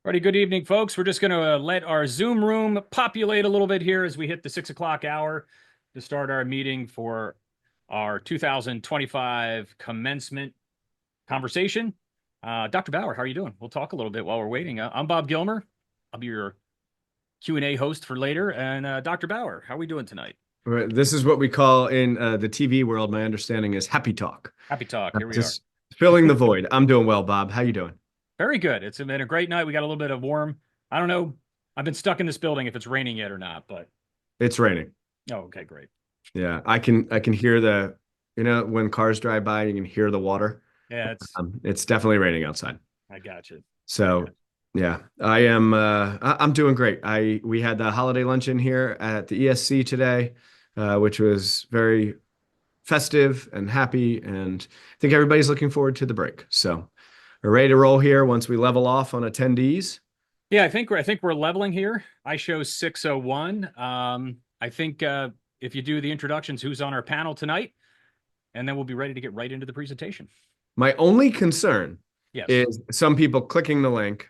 Alrighty, good evening, folks. We're just going to let our Zoom room populate a little bit here as we hit the 6 o'clock hour to start our meeting for our 2025 commencement conversation. Dr. Bauer, how are you doing? We'll talk a little bit while we're waiting. I'm Bob Gilmer. I'll be your Q&A host for later. And Dr. Bauer, how are we doing tonight? This is what we call in the TV world, my understanding is happy talk. Happy talk. Here we are. Just filling the void. I'm doing well, Bob. How you doing? Very good. It's been a great night. We got a little bit of warm. I don't know. I've been stuck in this building if it's raining yet or not, but It's raining. oh, okay, great. Yeah, I can hear when cars drive by, you can hear the water. Yeah, It's definitely raining outside. I got you. So, yeah, I'm doing great. We had the holiday luncheon here at the ESC today, which was very festive and happy, and I think everybody's looking forward to the break. So, we're ready to roll here once we level off on attendees. Yeah, I think we're leveling here. I show 601. I think if you do the introductions, who's on our panel tonight, and then we'll be ready to get right into the presentation. My only concern Yes. is some people clicking the link,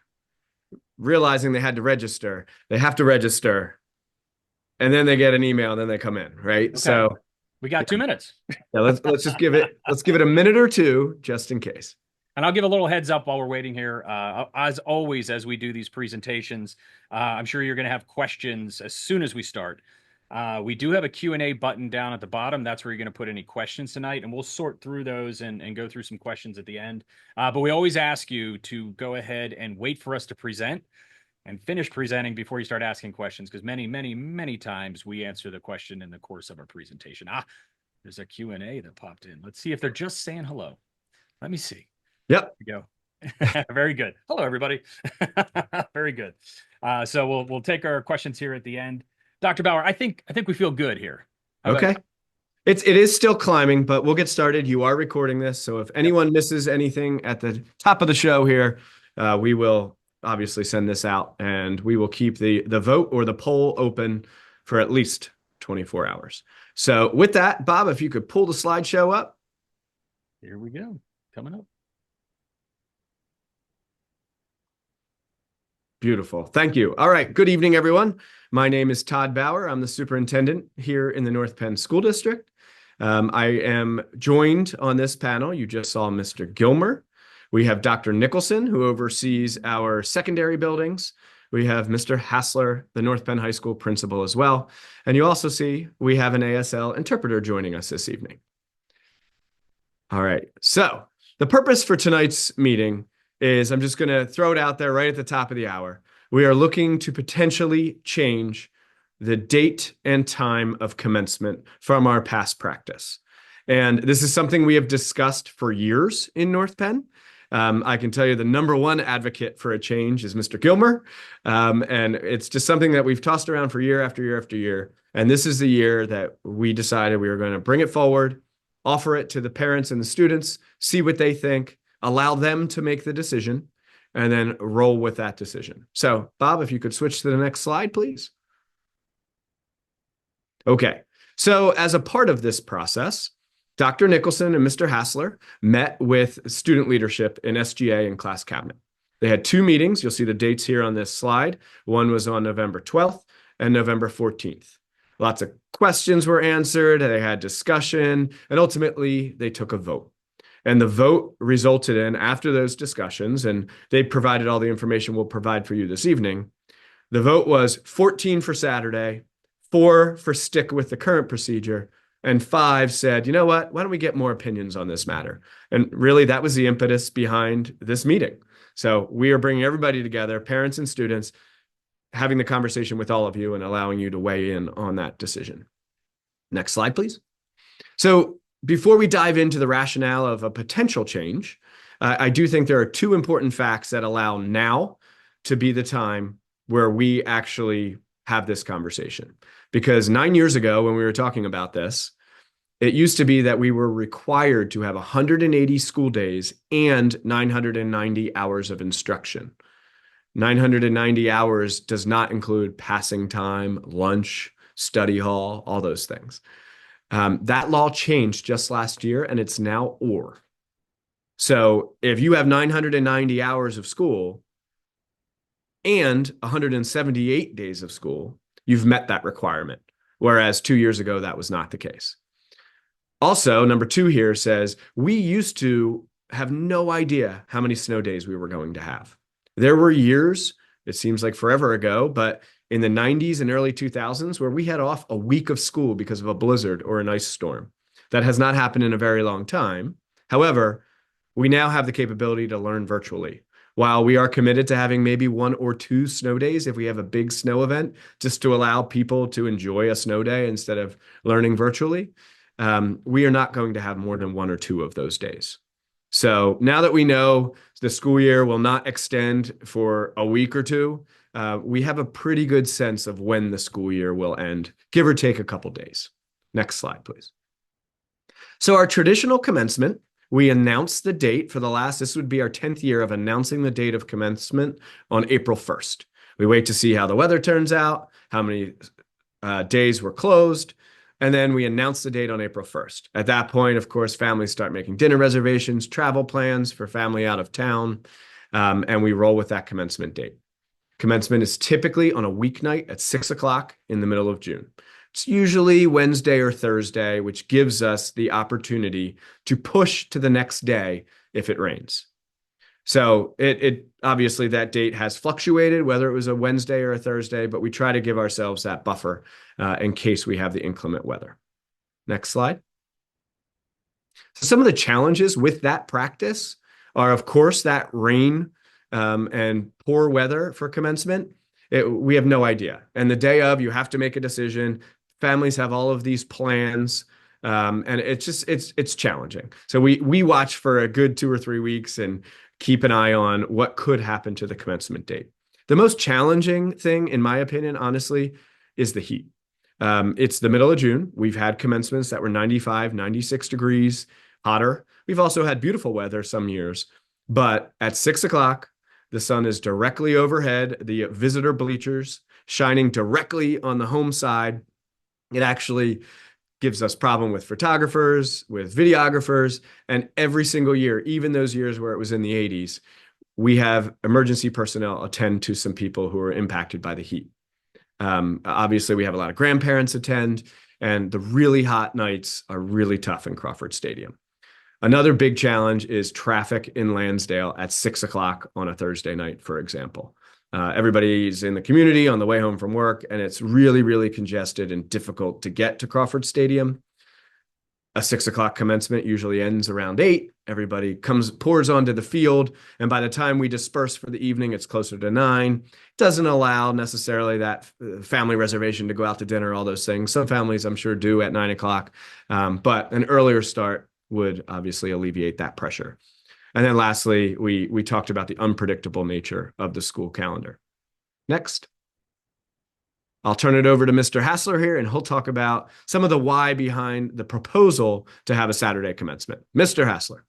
realizing they had to register. They have to register, and then they get an email, and then they come in, right? Okay. So we got 2 minutes. yeah, let's just give it a minute or two just in case. And I'll give a little heads up while we're waiting here. As always, as we do these presentations, I'm sure you're going to have questions as soon as we start. We do have a Q&A button down at the bottom. That's where you're going to put any questions tonight, and we'll sort through those and go through some questions at the end. But we always ask you to go ahead and wait for us to present and finish presenting before you start asking questions, because many times we answer the question in the course of our presentation. There's a Q&A that popped in. Let's see if they're just saying hello. Let me see. Yep. There we go. Very good. Hello, everybody. Very good. So we'll take our questions here at the end. Dr. Bauer, I think we feel good here. Okay. It is still climbing, but we'll get started. You are recording this, so if anyone misses anything at the top of the show here, we will obviously send this out, and we will keep the vote or the poll open for at least 24 hours. So with that, Bob, if you could pull the slideshow up. Here we go. Coming up. Beautiful. Thank you. All right. Good evening, everyone. My name is Todd Bauer. I'm the superintendent here in the North Penn School District. I am joined on this panel. You just saw Mr. Gilmer. We have Dr. Nicholson, who oversees our secondary buildings. We have Mr. Hassler, the North Penn High School principal as well. And you also see we have an ASL interpreter joining us this evening. All right. So the purpose for tonight's meeting is, I'm just going to throw it out there right at the top of the hour. We are looking to potentially change the date and time of commencement from our past practice. And this is something we have discussed for years in North Penn. I can tell you the number one advocate for a change is Mr. Gilmer. And it's just something that we've tossed around for year after year after year. And this is the year that we decided we were going to bring it forward, offer it to the parents and the students, see what they think, allow them to make the decision, and then roll with that decision. So, Bob, if you could switch to the next slide, please. Okay, so as a part of this process, Dr. Nicholson and Mr. Hassler met with student leadership in SGA and class cabinet. They had 2 meetings. You'll see the dates here on this slide. One was on November 12th and November 14th. Lots of questions were answered, they had discussion, and ultimately they took a vote. And the vote resulted in, after those discussions, and they provided all the information we'll provide for you this evening, the vote was 14 for Saturday, 4 for stick with the current procedure, and 5 said, you know what, why don't we get more opinions on this matter? And really, that was the impetus behind this meeting. So we are bringing everybody together, parents and students, having the conversation with all of you and allowing you to weigh in on that decision. Next slide, please. So before we dive into the rationale of a potential change, I do think there are 2 important facts that allow now to be the time where we actually have this conversation. Because 9 years ago, when we were talking about this, it used to be that we were required to have 180 school days and 990 hours of instruction. 990 hours does not include passing time, lunch, study hall, all those things. That law changed just last year, and it's now or. So if you have 990 hours of school, and 178 days of school, you've met that requirement. Whereas 2 years ago, that was not the case. Also, number 2 here says, we used to have no idea how many snow days we were going to have. There were years, it seems like forever ago, but in the 90s and early 2000s where we had off a week of school because of a blizzard or an ice storm. That has not happened in a very long time. However, we now have the capability to learn virtually. While we are committed to having maybe 1 or 2 snow days if we have a big snow event, just to allow people to enjoy a snow day instead of learning virtually, we are not going to have more than 1 or 2 of those days. So now that we know the school year will not extend for a week or 2, we have a pretty good sense of when the school year will end, give or take a couple days. Next slide, please. So our traditional commencement, we announced the date for this would be our 10th year of announcing the date of commencement on April 1st. We wait to see how the weather turns out, how many days were closed, and then we announce the date on April 1st. At that point, of course, families start making dinner reservations, travel plans for family out of town, and we roll with that commencement date. Commencement is typically on a weeknight at 6 o'clock in the middle of June. It's usually Wednesday or Thursday, which gives us the opportunity to push to the next day if it rains. So it obviously that date has fluctuated, whether it was a Wednesday or a Thursday, but we try to give ourselves that buffer in case we have the inclement weather. Next slide. So some of the challenges with that practice are, of course, that rain and poor weather for commencement. We have no idea. And the day of, you have to make a decision. Families have all of these plans. And it's challenging. So we watch for a good 2 or 3 weeks and keep an eye on what could happen to the commencement date. The most challenging thing, in my opinion, honestly, is the heat. It's the middle of June. We've had commencements that were 95, 96 degrees hotter. We've also had beautiful weather some years. But at 6 o'clock, the sun is directly overhead, the visitor bleachers shining directly on the home side. It actually gives us problem with photographers, with videographers, and every single year, even those years where it was in the 80s, we have emergency personnel attend to some people who are impacted by the heat. Obviously, we have a lot of grandparents attend, and the really hot nights are really tough in Crawford Stadium. Another big challenge is traffic in Lansdale at 6 o'clock on a Thursday night, for example. Everybody's in the community on the way home from work, and it's really, really congested and difficult to get to Crawford Stadium. A 6 o'clock commencement usually ends around 8. Everybody pours onto the field, and by the time we disperse for the evening, it's closer to 9. Doesn't allow necessarily that family reservation to go out to dinner, all those things. Some families, I'm sure, do at 9 o'clock, but an earlier start would obviously alleviate that pressure. And then lastly, we talked about the unpredictable nature of the school calendar. Next. I'll turn it over to Mr. Hassler here, and he'll talk about some of the why behind the proposal to have a Saturday commencement. Mr. Hassler.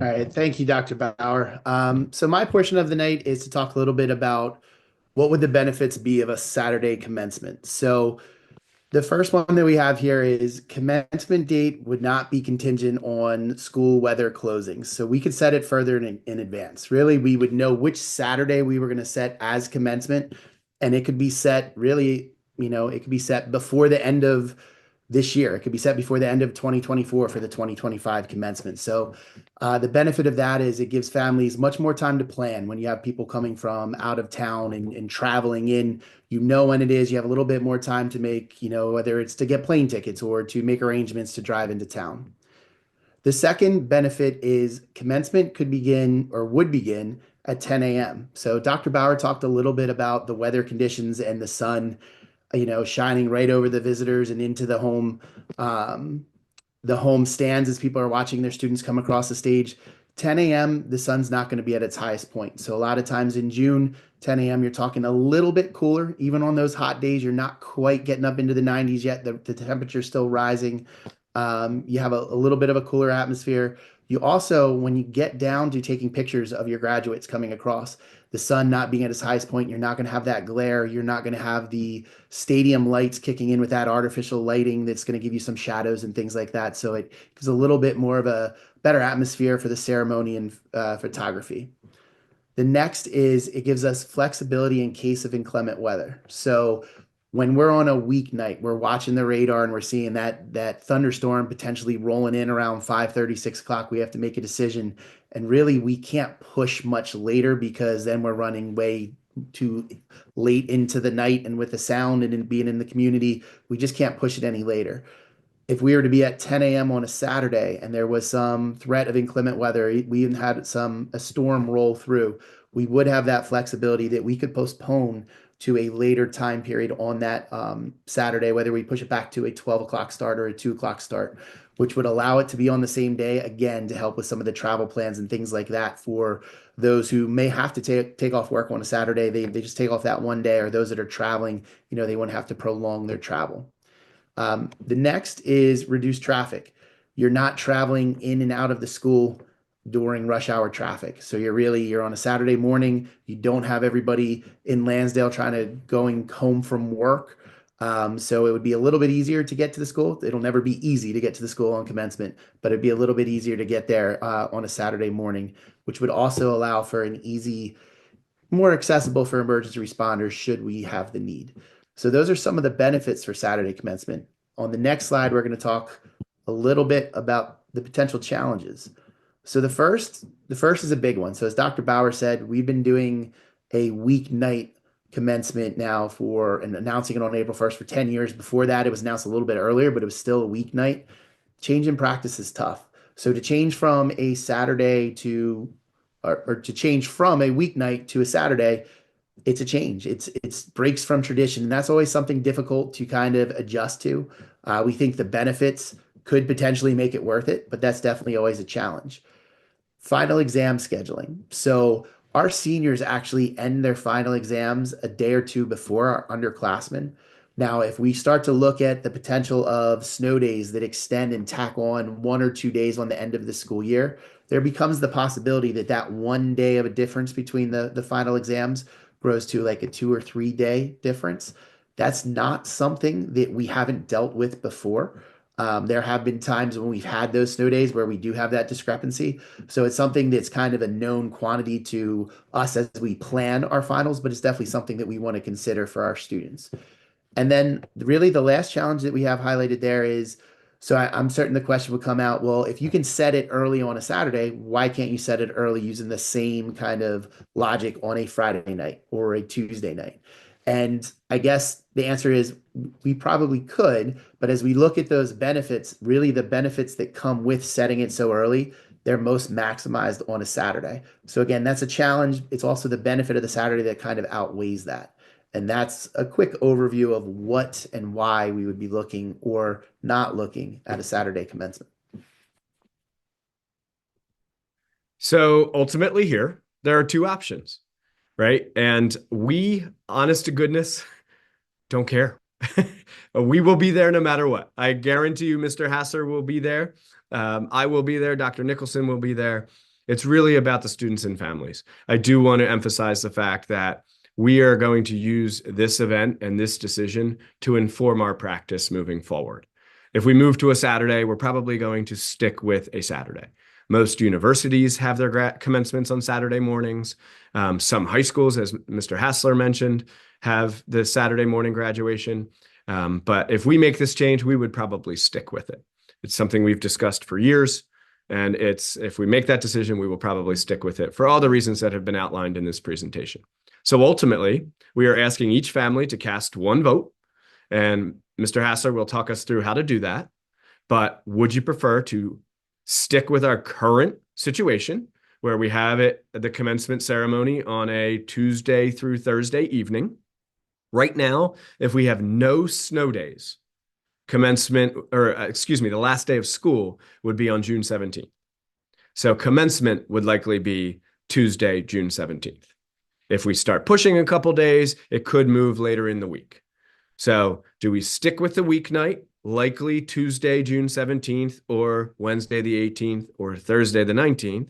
All right. Thank you, Dr. Bauer. So my portion of the night is to talk a little bit about what would the benefits be of a Saturday commencement. So the first one that we have here is commencement date would not be contingent on school weather closings. So we could set it further in advance. Really, we would know which Saturday we were going to set as commencement, and it could be set really, it could be set before the end of this year. It could be set before the end of 2024 for the 2025 commencement. So the benefit of that is it gives families much more time to plan when you have people coming from out of town and traveling in. You know when it is. You have a little bit more time to make, whether it's to get plane tickets or to make arrangements to drive into town. The second benefit is commencement could begin or would begin at 10 a.m. So Dr. Bauer talked a little bit about the weather conditions and the sun shining right over the visitors and into the home stands as people are watching their students come across the stage. 10 a.m., the sun's not going to be at its highest point. So a lot of times in June, 10 a.m., you're talking a little bit cooler. Even on those hot days, you're not quite getting up into the 90s yet. The temperature's still rising. You have a little bit of a cooler atmosphere. You also, when you get down to taking pictures of your graduates coming across, the sun not being at its highest point, you're not going to have that glare. You're not going to have the stadium lights kicking in with that artificial lighting that's going to give you some shadows and things like that. So it gives a little bit more of a better atmosphere for the ceremony and photography. The next is it gives us flexibility in case of inclement weather. So when we're on a weeknight, we're watching the radar and we're seeing that thunderstorm potentially rolling in around 5:30, 6 o'clock. We have to make a decision. And really, we can't push much later because then we're running way too late into the night. And with the sound and being in the community, we just can't push it any later. If we were to be at 10 a.m. on a Saturday and there was some threat of inclement weather, we even had a storm roll through, we would have that flexibility that we could postpone to a later time period on that Saturday, whether we push it back to a 12 o'clock start or a 2 o'clock start, which would allow it to be on the same day again to help with some of the travel plans and things like that for those who may have to take off work on a Saturday. They just take off that one day, or those that are traveling, they wouldn't have to prolong their travel. The next is reduce traffic. You're not traveling in and out of the school during rush hour traffic. So you're on a Saturday morning. You don't have everybody in Lansdale trying to going home from work. So it would be a little bit easier to get to the school. It'll never be easy to get to the school on commencement, but it'd be a little bit easier to get there on a Saturday morning, which would also allow for an easy, more accessible for emergency responders should we have the need. So those are some of the benefits for Saturday commencement. On the next slide, we're going to talk a little bit about the potential challenges. So the first is a big one. So as Dr. Bauer said, we've been doing a weeknight commencement now and announcing it on April 1st for 10 years. Before that, it was announced a little bit earlier, but it was still a weeknight. Change in practice is tough. So to change from a Saturday or to change from a weeknight to a Saturday, it's a change. It's breaks from tradition, and that's always something difficult to kind of adjust to. We think the benefits could potentially make it worth it, but that's definitely always a challenge. Final exam scheduling. So our seniors actually end their final exams a day or two before our underclassmen. Now, if we start to look at the potential of snow days that extend and tack on 1 or 2 days on the end of the school year, there becomes the possibility that one day of a difference between the final exams grows to like a 2 or 3 day difference. That's not something that we haven't dealt with before. There have been times when we've had those snow days where we do have that discrepancy. So it's something that's kind of a known quantity to us as we plan our finals, but it's definitely something that we want to consider for our students. And then really the last challenge that we have highlighted there is, so I'm certain the question would come out, well, if you can set it early on a Saturday, why can't you set it early using the same kind of logic on a Friday night or a Tuesday night? And I guess the answer is we probably could, but as we look at those benefits, really the benefits that come with setting it so early, they're most maximized on a Saturday. So again, that's a challenge. It's also the benefit of the Saturday that kind of outweighs that. And that's a quick overview of what and why we would be looking or not looking at a Saturday commencement. So ultimately here, there are two options, right? And we, honest to goodness, don't care. We will be there no matter what. I guarantee you Mr. Hassler will be there. I will be there. Dr. Nicholson will be there. It's really about the students and families. I do want to emphasize the fact that we are going to use this event and this decision to inform our practice moving forward. If we move to a Saturday, we're probably going to stick with a Saturday. Most universities have their commencements on Saturday mornings. Some high schools, as Mr. Hassler mentioned, have the Saturday morning graduation. But if we make this change, we would probably stick with it. It's something we've discussed for years. And if we make that decision, we will probably stick with it for all the reasons that have been outlined in this presentation. So ultimately, we are asking each family to cast one vote, and Mr. Hassler will talk us through how to do that. But would you prefer to stick with our current situation where we have the commencement ceremony on a Tuesday through Thursday evening? Right now, if we have no snow days, the last day of school would be on June 17th. So commencement would likely be Tuesday, June 17th. If we start pushing a couple days, it could move later in the week. So do we stick with the weeknight, likely Tuesday, June 17th, or Wednesday the 18th, or Thursday the 19th?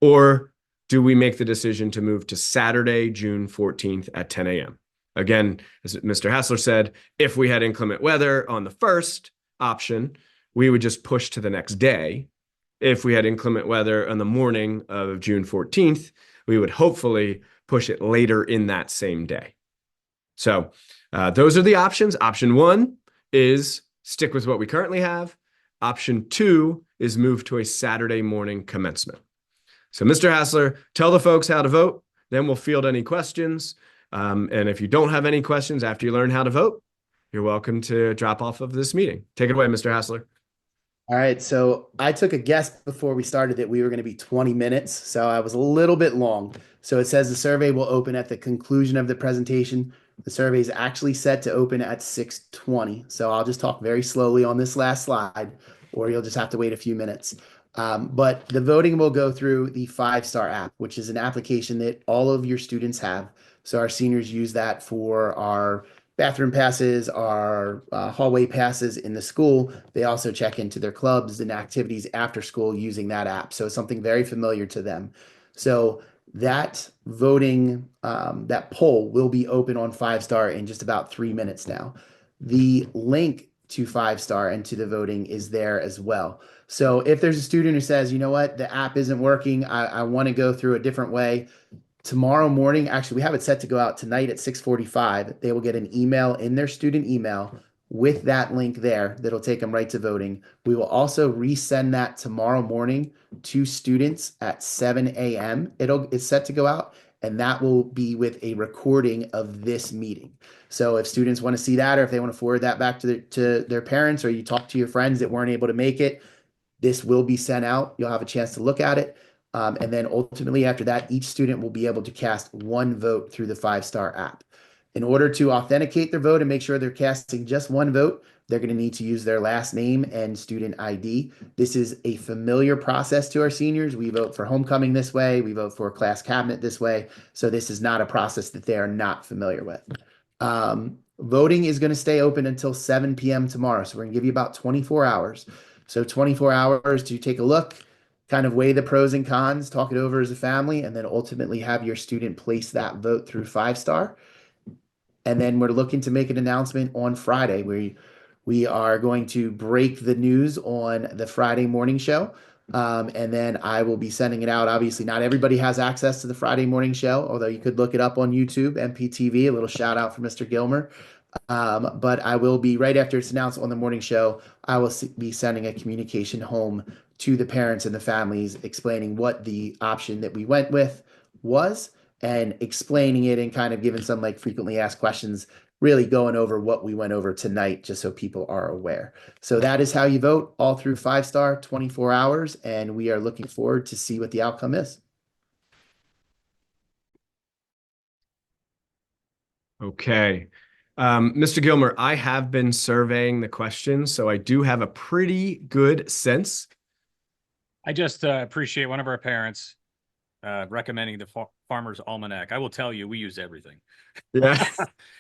Or do we make the decision to move to Saturday, June 14th at 10 a.m.? Again, as Mr. Hassler said, if we had inclement weather on the first option, we would just push to the next day. If we had inclement weather on the morning of June 14th, we would hopefully push it later in that same day. So those are the options. Option 1 is stick with what we currently have. Option 2 is move to a Saturday morning commencement. So Mr. Hassler, tell the folks how to vote, then we'll field any questions. And if you don't have any questions after you learn how to vote, you're welcome to drop off of this meeting. Take it away, Mr. Hassler. All right, so I took a guess before we started that we were going to be 20 minutes, so I was a little bit long. So it says the survey will open at the conclusion of the presentation. The survey is actually set to open at 6:20, so I'll just talk very slowly on this last slide, or you'll just have to wait a few minutes. But the voting will go through the 5-Star app, which is an application that all of your students have. So our seniors use that for our bathroom passes, our hallway passes in the school. They also check into their clubs and activities after school using that app. So it's something very familiar to them. So that voting, that poll will be open on 5-Star in just about 3 minutes now. The link to 5-Star and to the voting is there as well. So if there's a student who says, you know what, the app isn't working, I want to go through a different way, tomorrow morning, actually, we have it set to go out tonight at 6:45. They will get an email in their student email with that link there that'll take them right to voting. We will also resend that tomorrow morning to students at 7 a.m. It's set to go out, and that will be with a recording of this meeting. So if students want to see that, or if they want to forward that back to their parents, or you talk to your friends that weren't able to make it, this will be sent out. You'll have a chance to look at it. And then ultimately after that, each student will be able to cast one vote through the 5-Star app. In order to authenticate their vote and make sure they're casting just one vote, they're going to need to use their last name and student ID. This is a familiar process to our seniors. We vote for homecoming this way. We vote for class cabinet this way. So this is not a process that they are not familiar with. Voting is going to stay open until 7 p.m. tomorrow. So we're going to give you about 24 hours. So 24 hours to take a look, kind of weigh the pros and cons, talk it over as a family, and then ultimately have your student place that vote through 5-Star. And then we're looking to make an announcement on Friday. We are going to break the news on the Friday morning show. And then I will be sending it out. Obviously, not everybody has access to the Friday morning show, although you could look it up on YouTube, NPTV, a little shout out for Mr. Gilmer. But I will be, right after it's announced on the morning show, I will be sending a communication home to the parents and the families explaining what the option that we went with was, and explaining it and kind of giving some like frequently asked questions, really going over what we went over tonight, just so people are aware. So that is how you vote, all through 5-Star, 24 hours, and we are looking forward to see what the outcome is. Okay. Mr. Gilmer, I have been surveying the questions, so I do have a pretty good sense. I just appreciate one of our parents recommending the Farmer's Almanac. I will tell you, we use everything. Yeah,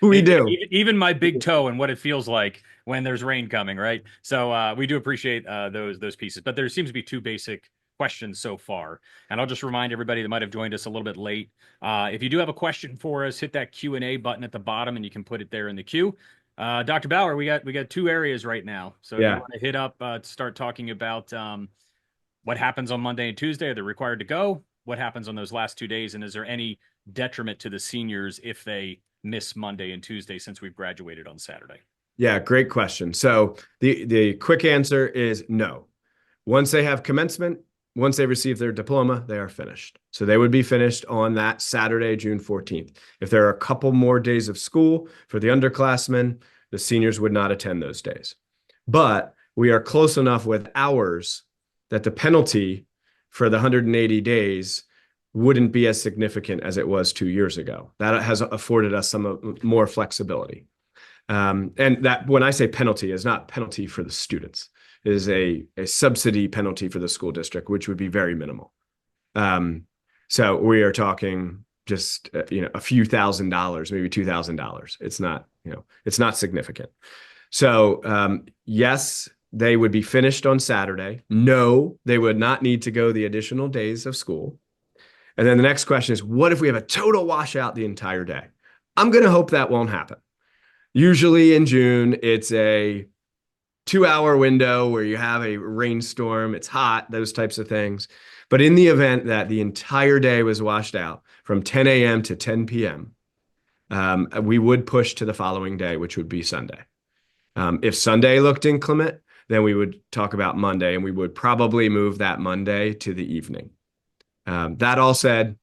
we do. Even my big toe and what it feels like when there's rain coming, right? So we do appreciate those pieces. But there seems to be two basic questions so far. And I'll just remind everybody that might have joined us a little bit late. If you do have a question for us, hit that Q&A button at the bottom and you can put it there in the queue. Dr. Bauer, we got two areas right now. So if you want to hit up to start talking about what happens on Monday and Tuesday. Are they required to go? What happens on those last 2 days? And is there any detriment to the seniors if they miss Monday and Tuesday since we've graduated on Saturday? Yeah, great question. So the quick answer is no. Once they have commencement, once they receive their diploma, they are finished. So they would be finished on that Saturday, June 14th. If there are a couple more days of school for the underclassmen, the seniors would not attend those days. But we are close enough with hours that the penalty for the 180 days wouldn't be as significant as it was 2 years ago. That has afforded us some more flexibility. And that, when I say penalty, is not penalty for the students. It is a subsidy penalty for the school district, which would be very minimal. So we are talking just a few $1,000s, maybe $2,000. It's not significant. So yes, they would be finished on Saturday. No, they would not need to go the additional days of school. And then the next question is, what if we have a total washout the entire day? I'm going to hope that won't happen. Usually in June, it's a 2-hour window where you have a rainstorm, it's hot, those types of things. But in the event that the entire day was washed out, from 10 a.m. to 10 p.m., we would push to the following day, which would be Sunday. If Sunday looked inclement, then we would talk about Monday, and we would probably move that Monday to the evening. That all said,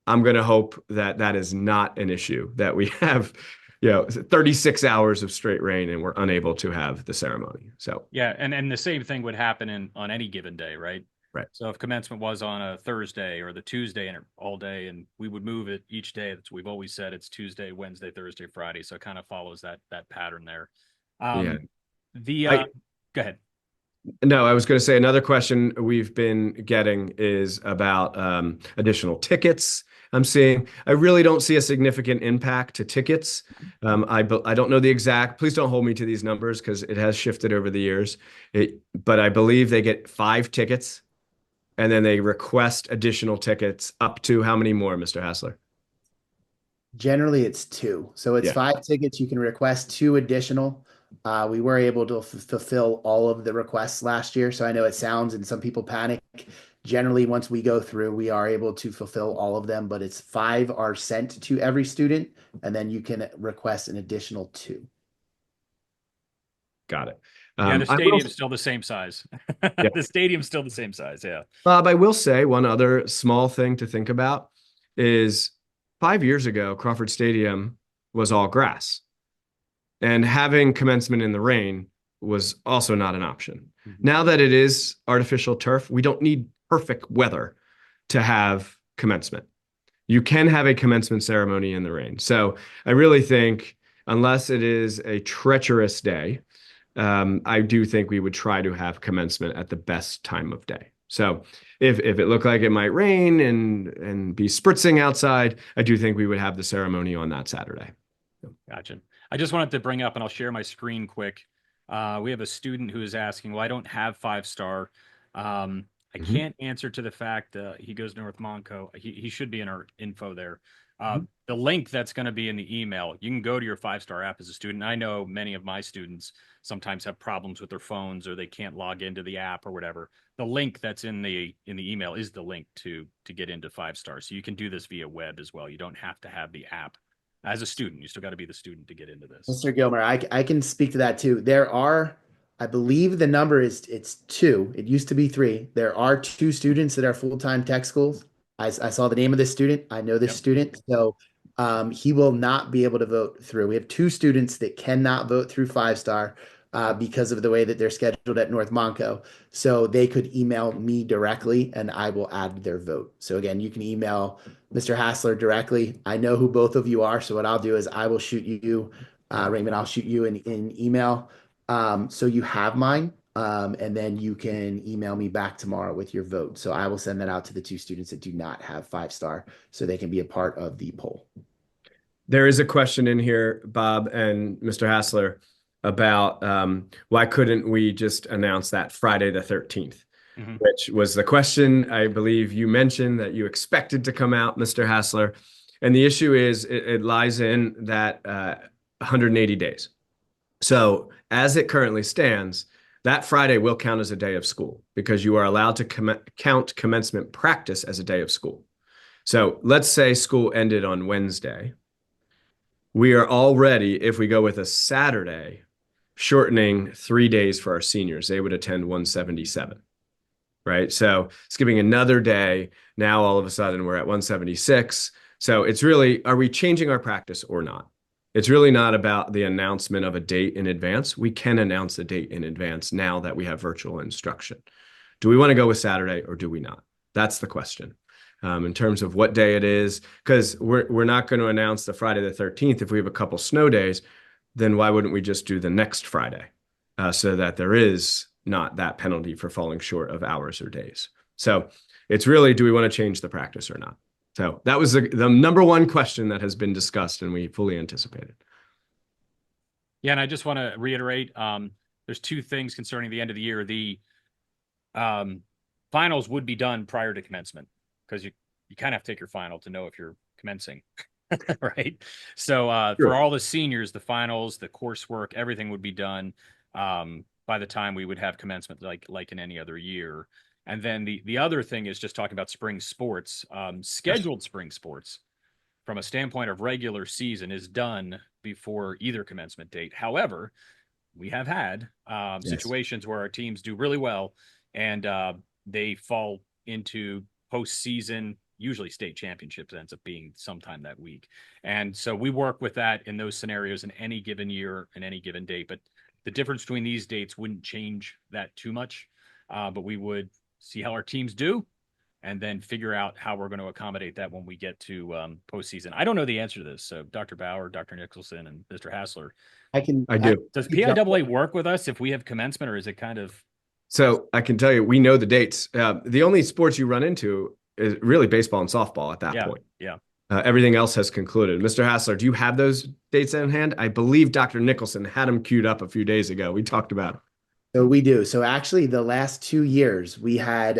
I'm going to hope that that is not an issue, that we have, 36 hours of straight rain and we're unable to have the ceremony. So Yeah, and the same thing would happen on any given day, right? right. So if commencement was on a Thursday or the Tuesday and all day, and we would move it each day. That's we've always said it's Tuesday, Wednesday, Thursday, Friday. So it kind of follows that pattern there. Yeah. The I Go ahead. No, I was going to say another question we've been getting is about additional tickets. I'm seeing. I really don't see a significant impact to tickets. I don't know the exact. Please don't hold me to these numbers because it has shifted over the years. But I believe they get 5 tickets, and then they request additional tickets up to how many more, Mr. Hassler? Generally, it's 2. So it's Yeah. 5 tickets. You can request 2 additional. We were able to fulfill all of the requests last year. So I know it sounds and some people panic. Generally, once we go through, we are able to fulfill all of them, but it's 5 are sent to every student, and then you can request an additional 2. Got it. Yeah, the I will, stadium's still the same size. yeah. The stadium's still the same size. Yeah. Bob, I will say one other small thing to think about is 5 years ago, Crawford Stadium was all grass. And having commencement in the rain was also not an option. Now that it is artificial turf, we don't need perfect weather to have commencement. You can have a commencement ceremony in the rain. So I really think, unless it is a treacherous day, I do think we would try to have commencement at the best time of day. So if it looked like it might rain and be spritzing outside, I do think we would have the ceremony on that Saturday. Gotcha. I just wanted to bring up, and I'll share my screen quick. We have a student who is asking, well, I don't have 5-star. I can't answer to the fact he goes to North Monco. He should be in our info there. The link that's going to be in the email, you can go to your 5-star app as a student. I know many of my students sometimes have problems with their phones or they can't log into the app or whatever. The link that's in the email is the link to get into 5-star. So you can do this via web as well. You don't have to have the app. As a student, you still got to be the student to get into this. Mr. Gilmer, I can speak to that too. There are, I believe the number it's 2. It used to be 3. There are 2 students that are full-time tech schools. I saw the name of this student. I know this student. So he will not be able to vote through. We have 2 students that cannot vote through 5-star because of the way that they're scheduled at North Monco. So they could email me directly and I will add their vote. So again, you can email Mr. Hassler directly. I know who both of you are. So what I'll do is I will shoot you, Raymond, I'll shoot you an email. So you have mine. And then you can email me back tomorrow with your vote. So I will send that out to the 2 students that do not have 5-star so they can be a part of the poll. There is a question in here, Bob and Mr. Hassler, about why couldn't we just announce that Friday the 13th, which was the question I believe you mentioned that you expected to come out, Mr. Hassler. And the issue is it lies in that 180 days. So as it currently stands, that Friday will count as a day of school because you are allowed to count commencement practice as a day of school. So let's say school ended on Wednesday. We are already, if we go with a Saturday, shortening 3 days for our seniors. They would attend 177, right? So skipping another day, now all of a sudden we're at 176. So it's really, are we changing our practice or not? It's really not about the announcement of a date in advance. We can announce a date in advance now that we have virtual instruction. Do we want to go with Saturday or do we not? That's the question. In terms of what day it is, because we're not going to announce the Friday the 13th if we have a couple snow days. Then why wouldn't we just do the next Friday so that there is not that penalty for falling short of hours or days? So it's really, do we want to change the practice or not? So that was the number one question that has been discussed and we fully anticipated. Yeah, and I just want to reiterate, there's 2 things concerning the end of the year. The finals would be done prior to commencement because you kind of have to take your final to know if you're commencing. Right. So Sure. for all the seniors, the finals, the coursework, everything would be done by the time we would have commencement, like in any other year. And then the other thing is just talking about spring sports. Scheduled spring sports from a standpoint of regular season is done before either commencement date. However, we have had situations where our teams do really well and they fall into postseason. Usually state championships ends up being sometime that week. And so we work with that in those scenarios in any given year and any given date. But the difference between these dates wouldn't change that too much. But we would see how our teams do and then figure out how we're going to accommodate that when we get to postseason. I don't know the answer to this. So Dr. Bauer, Dr. Nicholson, and Mr. Hassler, I do. does PIAA work with us if we have commencement, or is it kind of? So I can tell you, we know the dates. The only sports you run into is really baseball and softball at that point. Yeah. Everything else has concluded. Mr. Hassler, do you have those dates in hand? I believe Dr. Nicholson had them queued up a few days ago. We talked about it. So we do. So actually, the last 2 years, we had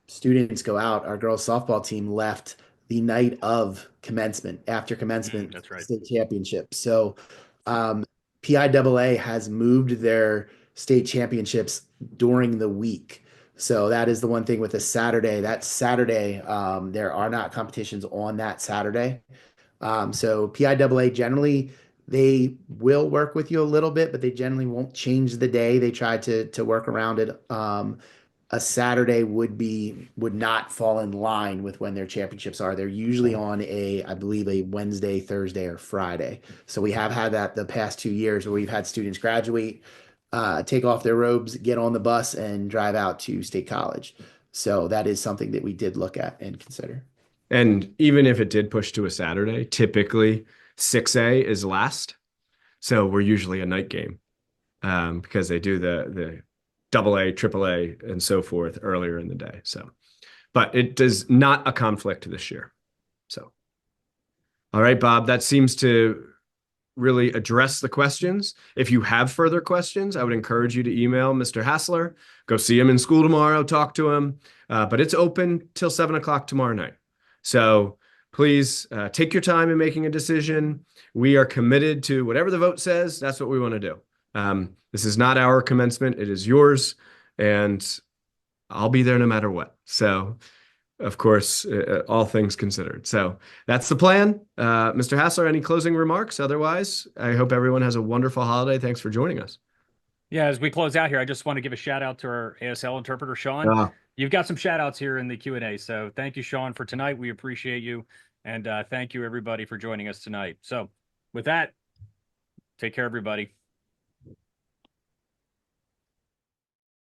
students go out. Our girls softball team left the night of commencement, after commencement, That's right. state championship. So PIAA has moved their state championships during the week. So that is the one thing with a Saturday. That Saturday, there are not competitions on that Saturday. So PIAA generally, they will work with you a little bit, but they generally won't change the day. They try to work around it. A Saturday would not fall in line with when their championships are. They're usually on I believe a Wednesday, Thursday, or Friday. So we have had that the past 2 years where we've had students graduate, take off their robes, get on the bus, and drive out to State College. So that is something that we did look at and consider. And even if it did push to a Saturday, typically 6A is last. So we're usually a night game because they do the AA, AAA, and so forth earlier in the day. So, but it does not a conflict this year. So, all right, Bob, that seems to really address the questions. If you have further questions, I would encourage you to email Mr. Hassler. Go see him in school tomorrow, talk to him. But it's open till 7 o'clock tomorrow night. So please take your time in making a decision. We are committed to whatever the vote says. That's what we want to do. This is not our commencement. It is yours. And I'll be there no matter what. So, of course, all things considered. So that's the plan. Mr. Hassler, any closing remarks? Otherwise, I hope everyone has a wonderful holiday. Thanks for joining us. Yeah, as we close out here, I just want to give a shout out to our ASL interpreter, Sean. You've got some shout outs here in the Q&A. So thank you, Sean, for tonight. We appreciate you. And thank you, everybody, for joining us tonight. So with that, take care, everybody.